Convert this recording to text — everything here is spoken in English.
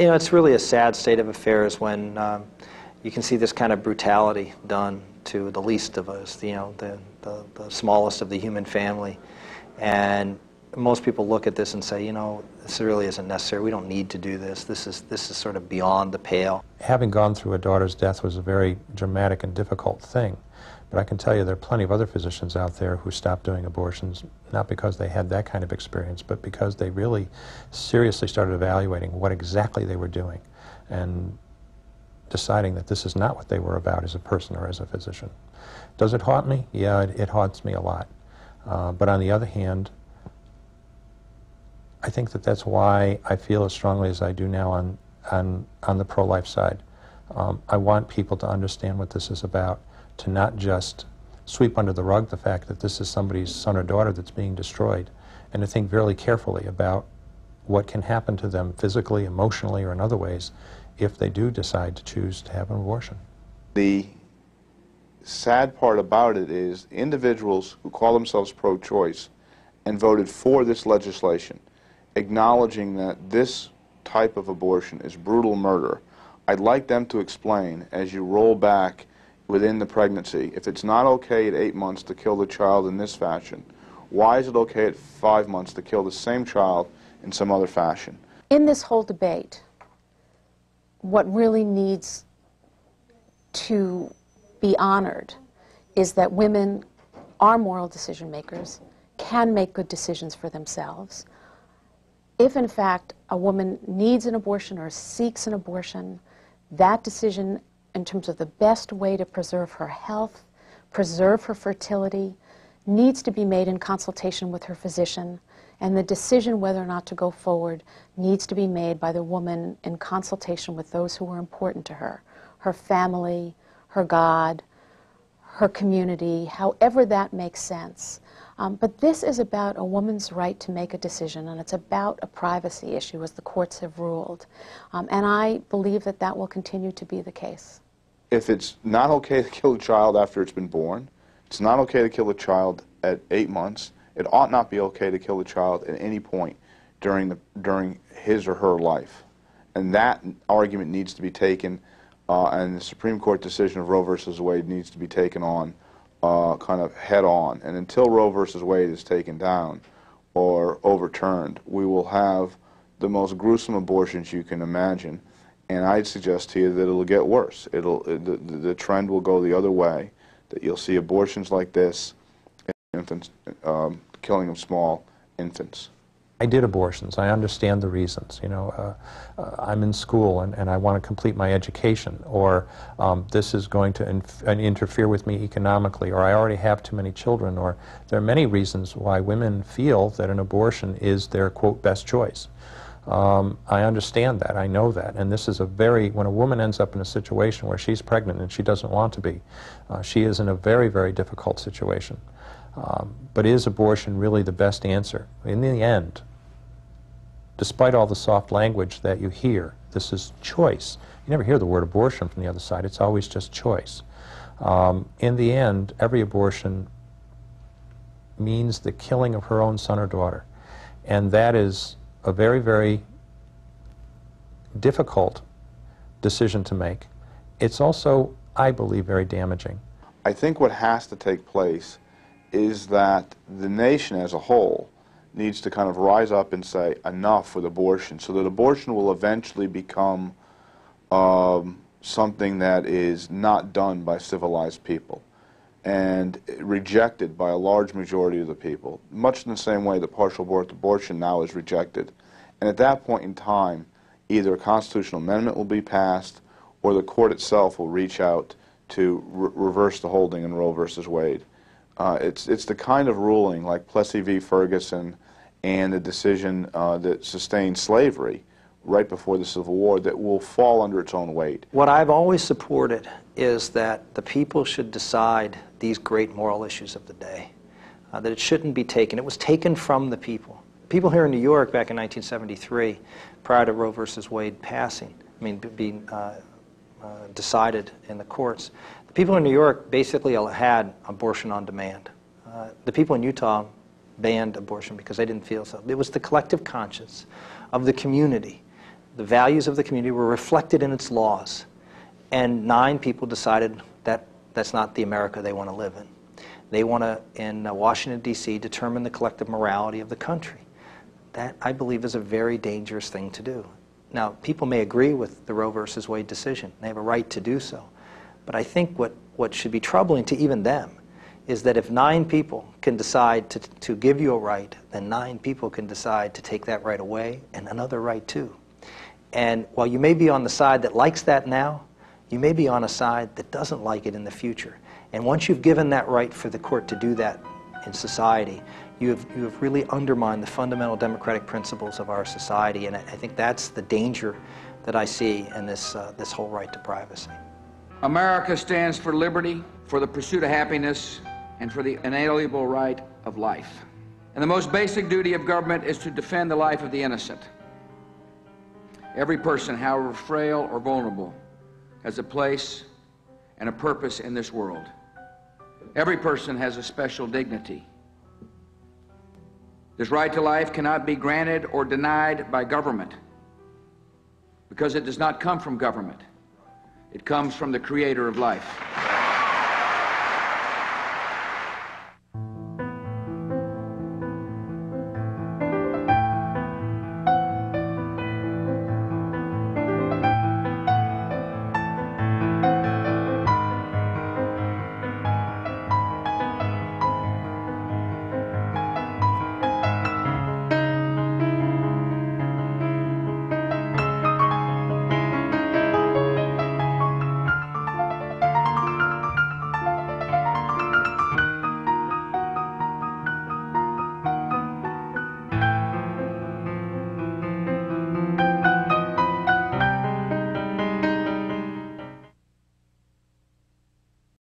You know, it's really a sad state of affairs when you can see this kind of brutality done to the least of us, you know, the smallest of the human family. And most people look at this and say, you know, this really isn't necessary. We don't need to do this. This is sort of beyond the pale. Having gone through a daughter's death was a very dramatic and difficult thing. But I can tell you there are plenty of other physicians out there who stopped doing abortions, not because they had that kind of experience, but because they really seriously started evaluating what exactly they were doing and deciding that this is not what they were about as a person or as a physician. Does it haunt me? Yeah, it haunts me a lot. But on the other hand, I think that that's why I feel as strongly as I do now on the pro-life side. I want people to understand what this is about, to not just sweep under the rug the fact that this is somebody's son or daughter that's being destroyed, and to think very carefully about what can happen to them physically, emotionally, or in other ways if they do decide to choose to have an abortion. The sad part about it is individuals who call themselves pro-choice and voted for this legislation, acknowledging that this type of abortion is brutal murder, I'd like them to explain, as you roll back within the pregnancy, if it's not okay at 8 months to kill the child in this fashion, why is it okay at 5 months to kill the same child in some other fashion? In this whole debate, what really needs to be honored is that women are moral decision makers, can make good decisions for themselves. If in fact a woman needs an abortion or seeks an abortion, that decision in terms of the best way to preserve her health, preserve her fertility, needs to be made in consultation with her physician, and the decision whether or not to go forward needs to be made by the woman in consultation with those who are important to her, her family, her God, her community, however that makes sense. But this is about a woman's right to make a decision, and it's about a privacy issue, as the courts have ruled. And I believe that that will continue to be the case. If it's not okay to kill a child after it's been born, it's not okay to kill a child at 8 months, it ought not be okay to kill a child at any point during his or her life. And that argument needs to be taken, and the Supreme Court decision of Roe versus Wade needs to be taken on kind of head on. And until Roe versus Wade is taken down or overturned, we will have the most gruesome abortions you can imagine. And I'd suggest to you that it'll get worse. The trend will go the other way, that you'll see abortions like this, infants, killing of small infants. I did abortions. I understand the reasons. You know, I'm in school and I want to complete my education, or this is going to interfere with me economically, or I already have too many children, or there are many reasons why women feel that an abortion is their, quote, best choice. I understand that. I know that. And this is when a woman ends up in a situation where she's pregnant and she doesn't want to be, she is in a very, very difficult situation. But is abortion really the best answer? In the end, despite all the soft language that you hear, this is choice. You never hear the word abortion from the other side. It's always just choice. In the end, every abortion means the killing of her own son or daughter. And that is a very, very difficult decision to make. It's also, I believe, very damaging. I think what has to take place is that the nation as a whole needs to kind of rise up and say enough with abortion, so that abortion will eventually become something that is not done by civilized people and rejected by a large majority of the people, much in the same way that partial birth abortion now is rejected. And at that point in time, either a constitutional amendment will be passed or the court itself will reach out to reverse the holding in Roe versus Wade. It's the kind of ruling like Plessy v. Ferguson and the decision that sustained slavery right before the Civil War that will fall under its own weight. What I've always supported is that the people should decide these great moral issues of the day, that it shouldn't be taken. It was taken from the people. People here in New York back in 1973, prior to Roe versus Wade passing, being decided in the courts, the people in New York basically had abortion on demand. The people in Utah banned abortion because they didn't feel so. It was the collective conscience of the community the values of the community were reflected in its laws. And 9 people decided that that's not the America they want to live in. They want to, in Washington, D.C., determine the collective morality of the country. That, I believe, is a very dangerous thing to do. Now, people may agree with the Roe versus Wade decision. They have a right to do so. But I think what should be troubling to even them is that if 9 people can decide to give you a right, then 9 people can decide to take that right away, and another right too. And while you may be on the side that likes that now, you may be on a side that doesn't like it in the future. And once you've given that right for the court to do that in society, you have really undermined the fundamental democratic principles of our society, and I think that's the danger that I see in this whole right to privacy. America stands for liberty, for the pursuit of happiness, and for the inalienable right of life. And the most basic duty of government is to defend the life of the innocent. Every person, however frail or vulnerable, has a place and a purpose in this world. Every person has a special dignity. This right to life cannot be granted or denied by government because it does not come from government. It comes from the Creator of life.